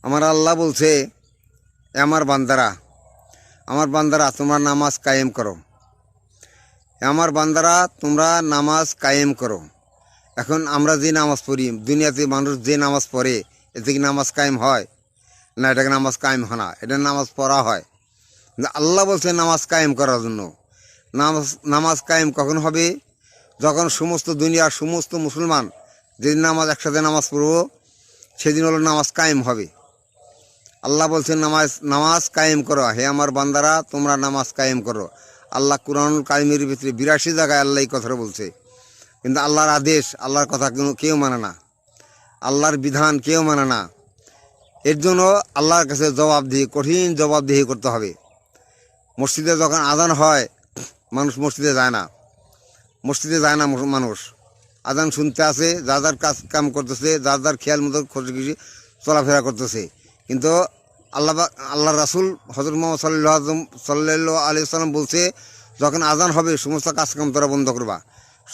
আমার আল্লাহ বলছে, আমার বান্দারা তোমরা নামাজ কায়েম করো। আমার বান্দারা তোমরা নামাজ কায়েম করো। এখন আমরা যে নামাজ পড়ি, দুনিয়াতে মানুষ যে নামাজ পড়ে, এতে কি নামাজ কায়েম হয়? না, এটাকে নামাজ কায়েম হয় না, এটা নামাজ পড়া হয়। আল্লাহ বলছে নামাজ কায়েম করার জন্য। নামাজ কায়েম কখন হবে? যখন সমস্ত দুনিয়ার সমস্ত মুসলমান যেদিন একসাথে নামাজ পড়ব, সেদিন হলো নামাজ কায়েম হবে। আল্লাহ বলছেন নামাজ কায়েম করো, হে আমার বান্দারা তোমরা নামাজ কায়েম করো। আল্লাহ কুরআনুল কারিমের ভিতরে 82 জায়গায় আল্লাহ এই কথাটা বলছে। কিন্তু আল্লাহর আদেশ, আল্লাহর কথা কেউ মানে না, আল্লাহর বিধান কেউ মানে না। এর জন্য আল্লাহর কাছে কঠিন জবাবদিহি করতে হবে। মসজিদে যখন আজান হয়, মানুষ মসজিদে যায় না, মানুষ আজান শুনতে আসে, যার যার কাম করতেছে, যার যার খেয়াল মতো খুশি চলাফেরা করতেছে। কিন্তু আল্লাহ রাসূল হযরত মুহাম্মদ সাল্লাল্লাহু আলাইহি ওয়াসাল্লাম বলছে, যখন আজান হবে সমস্ত কাজকাম তোরা বন্ধ করবা,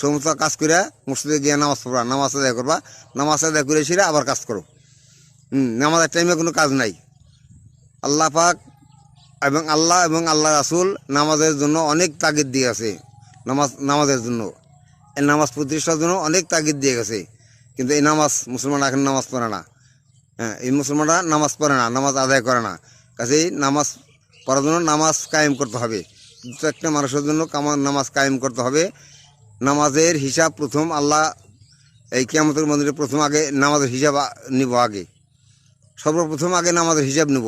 সমস্ত কাজ করে মসজিদে গিয়ে নামাজ পড়বা, নামাজ আদায় করবা, নামাজ আদায় করে সেরে আবার কাজ করো। নামাজের টাইমে কোনো কাজ নাই। আল্লাহ পাক এবং আল্লাহ রাসূল নামাজের জন্য অনেক তাগিদ দিয়ে গেছে। নামাজের জন্য, এই নামাজ প্রতিষ্ঠার জন্য অনেক তাগিদ দিয়ে গেছে। কিন্তু এই মুসলমানরা এখন নামাজ পড়ে না। এই মুসলমানরা নামাজ পড়ে না, নামাজ আদায় করে না। কাজেই নামাজ পড়ার জন্য নামাজ কায়েম করতে হবে। একটা মানুষের জন্য নামাজ কায়েম করতে হবে। নামাজের হিসাব প্রথম আল্লাহ এই কিয়ামতের মন্দিরে প্রথম আগে নামাজের হিসাব নিব। সর্বপ্রথম আগে নামাজের হিসাব নেব।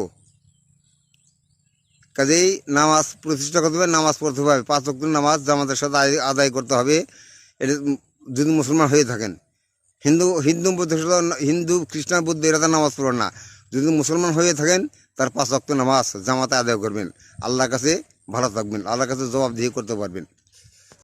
কাজেই নামাজ প্রতিষ্ঠা করতে হবে, নামাজ পড়তে হবে, 5 ওয়াক্ত নামাজ জামাতের সাথে আদায় করতে হবে। এটা যদি মুসলমান হয়ে থাকেন। হিন্দু খ্রিস্টান বৌদ্ধ এরা তো নামাজ পড়বেন না। যদি মুসলমান হয়ে থাকেন, তার 5 ওয়াক্ত নামাজ জামাতে আদায় করবেন। আল্লাহর কাছে ভালো থাকবেন, আল্লাহর কাছে জবাবদিহি করতে পারবেন।